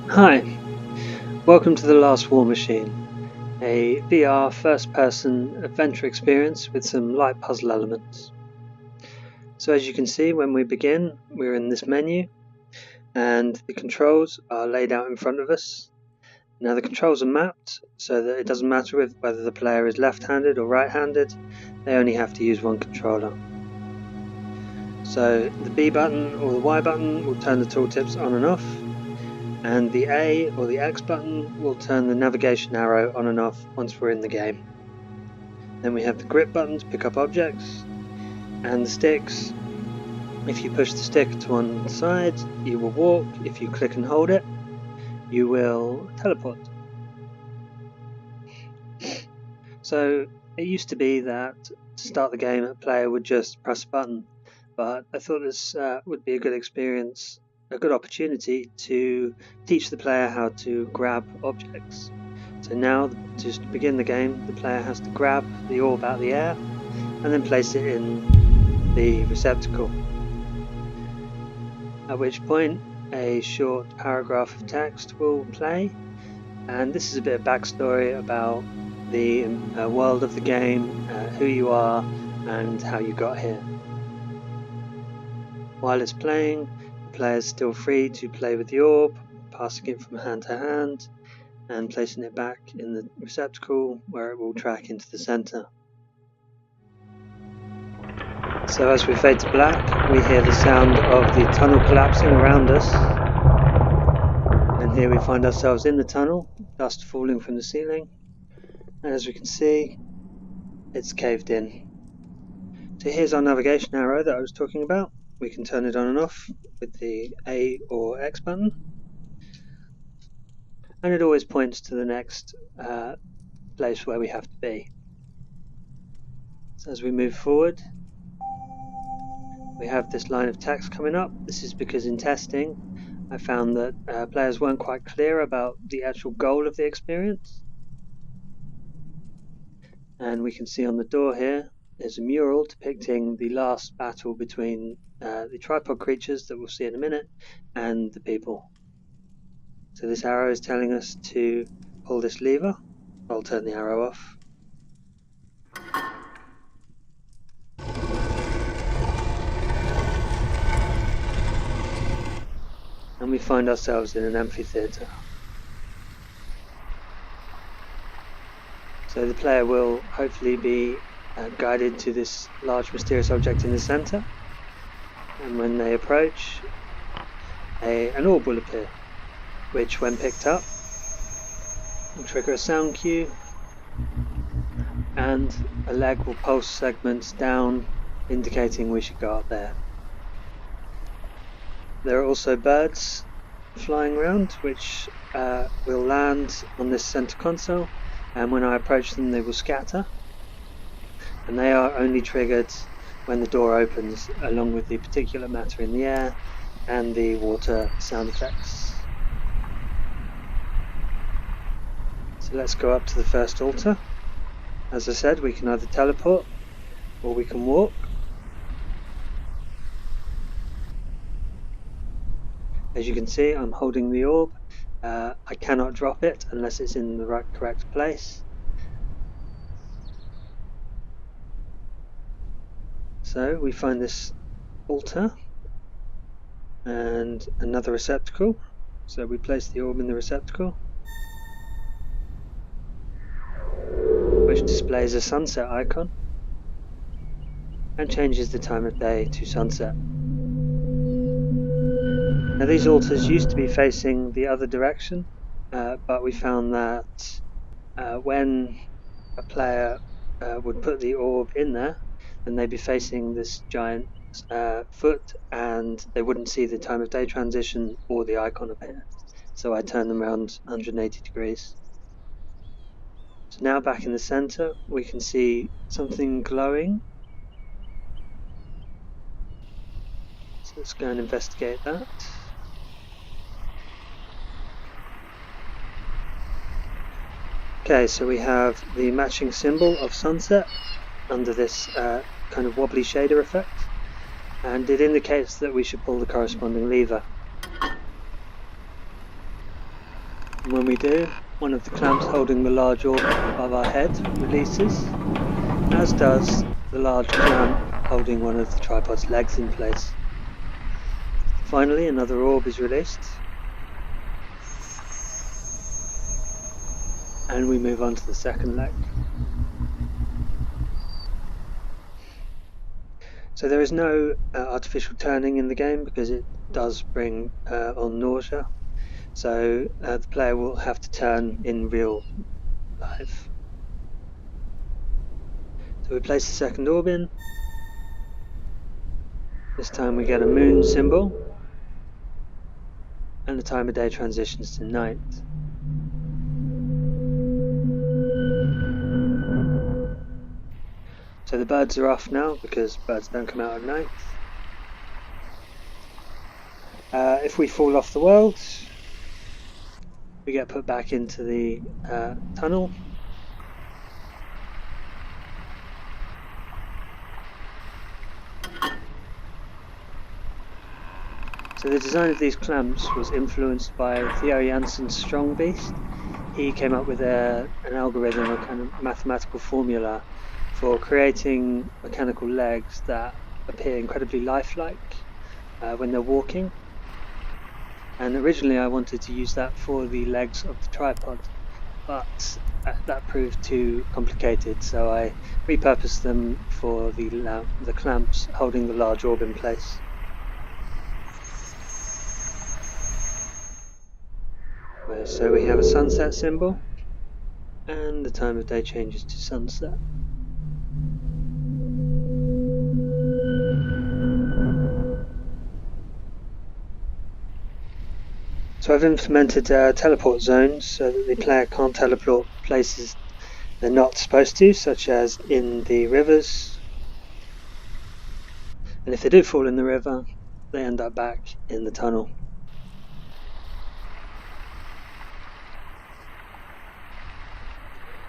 Hi, welcome to The Last War Machine, a VR first-person adventure experience with some light puzzle elements. So as you can see, when we begin, we're in this menu, and the controls are laid out in front of us. Now the controls are mapped so that it doesn't matter whether the player is left-handed or right-handed, they only have to use one controller. So the B button or the Y button will turn the tooltips on and off, and the A or the X button will turn the navigation arrow on and off once we're in the game. Then we have the grip button to pick up objects, and the sticks. If you push the stick to one side, you will walk. If you click and hold it, you will teleport. So it used to be that to start the game, a player would just press a button, but I thought this would be a good experience, a good opportunity to teach the player how to grab objects. So now, to begin the game, the player has to grab the orb out of the air and then place it in the receptacle. At which point a short paragraph of text will play, and this is a bit of backstory about the world of the game, who you are and how you got here. While it's playing, the player is still free to play with the orb, passing it from hand to hand and placing it back in the receptacle where it will track into the center. So as we fade to black, we hear the sound of the tunnel collapsing around us, and here we find ourselves in the tunnel, dust falling from the ceiling, and as we can see, it's caved in. So here's our navigation arrow that I was talking about. We can turn it on and off with the A or X button, and it always points to the next place where we have to be. So as we move forward, we have this line of text coming up. This is because in testing I found that players weren't quite clear about the actual goal of the experience. And we can see on the door here there's a mural depicting the last battle between the tripod creatures that we'll see in a minute and the people. So this arrow is telling us to pull this lever. I'll turn the arrow off. And we find ourselves in an amphitheater. So the player will hopefully be guided to this large mysterious object in the center, and when they approach, an orb will appear, which when picked up will trigger a sound cue, and a leg will pulse segments down, indicating we should go up there. There are also birds flying around which will land on this center console, and when I approach them they will scatter, and they are only triggered when the door opens, along with the particulate matter in the air and the water sound effects. So let's go up to the first altar. As I said, we can either teleport or we can walk. As you can see, I'm holding the orb. I cannot drop it unless it's in the correct place. So we find this altar and another receptacle. So we place the orb in the receptacle, which displays a sunset icon and changes the time of day to sunset. Now these altars used to be facing the other direction, but we found that when a player would put the orb in there, then they'd be facing this giant foot, and they wouldn't see the time of day transition or the icon appear. So I turned them around 180 degrees. So now back in the center, we can see something glowing. So let's go and investigate that. Okay, so we have the matching symbol of sunset under this kind of wobbly shader effect, and it indicates that we should pull the corresponding lever. And when we do, one of the clamps holding the large orb above our head releases, as does the large clamp holding one of the tripod's legs in place. Finally, another orb is released, and we move on to the second leg. So there is no artificial turning in the game because it does bring on nausea. So the player will have to turn in real life. So we place the second orb in. This time we get a moon symbol, and the time of day transitions to night. So the birds are off now because birds don't come out at night. If we fall off the world, we get put back into the tunnel. So the design of these clamps was influenced by Theo Janssen's Strong Beast. He came up with an algorithm, a kind of mathematical formula for creating mechanical legs that appear incredibly lifelike when they're walking. And originally I wanted to use that for the legs of the tripod, but that proved too complicated, so I repurposed them for the clamps holding the large orb in place. So we have a sunset symbol, and the time of day changes to sunset. So I've implemented teleport zones so that the player can't teleport places they're not supposed to, such as in the rivers. And if they do fall in the river, they end up back in the tunnel.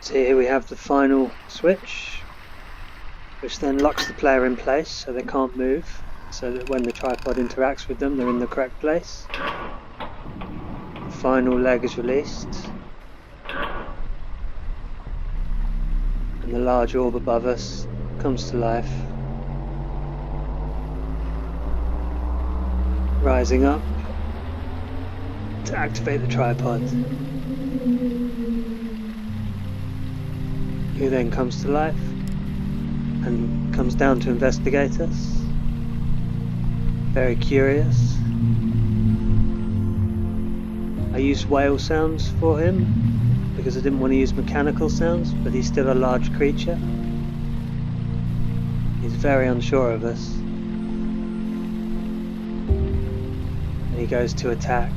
So here we have the final switch, which then locks the player in place so they can't move, so that when the tripod interacts with them, they're in the correct place. The final leg is released, and the large orb above us comes to life, rising up to activate the tripod. He then comes to life and comes down to investigate us. Very curious. I used whale sounds for him because I didn't want to use mechanical sounds, but he's still a large creature. He's very unsure of us. And he goes to attack.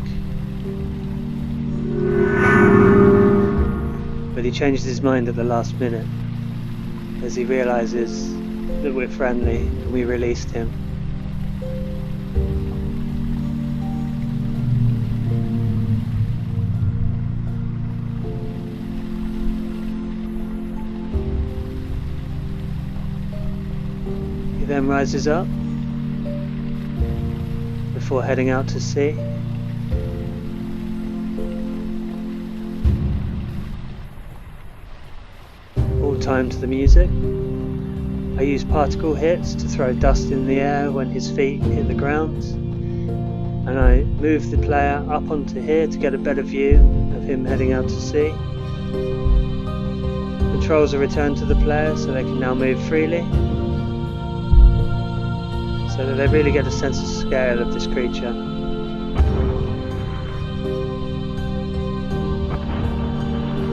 But he changed his mind at the last minute as he realizes that we're friendly and we released him. He then rises up before heading out to sea. Time to the music. I use particle hits to throw dust in the air when his feet hit the ground, and I move the player up onto here to get a better view of him heading out to sea. Controls are returned to the player so they can now move freely, so that they really get a sense of scale of this creature.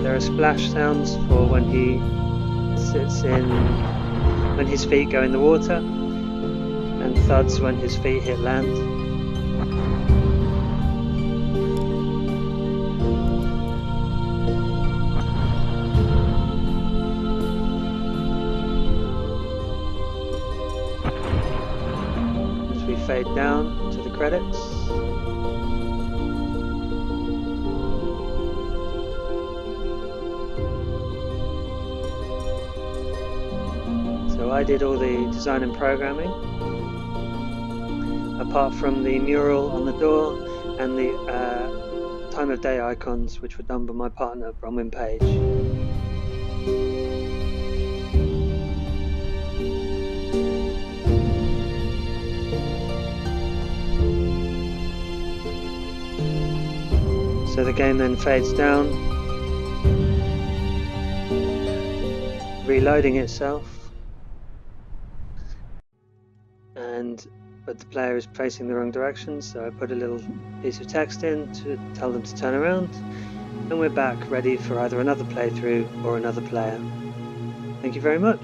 There are splash sounds for when he sits in, when his feet go in the water, and thuds when his feet hit land. As we fade down to the credits. So I did all the design and programming, apart from the mural on the door and the time of day icons, which were done by my partner Bronwyn Page. So the game then fades down, reloading itself, but the player is facing the wrong direction, so I put a little piece of text in to tell them to turn around, and we're back ready for either another playthrough or another player. Thank you very much.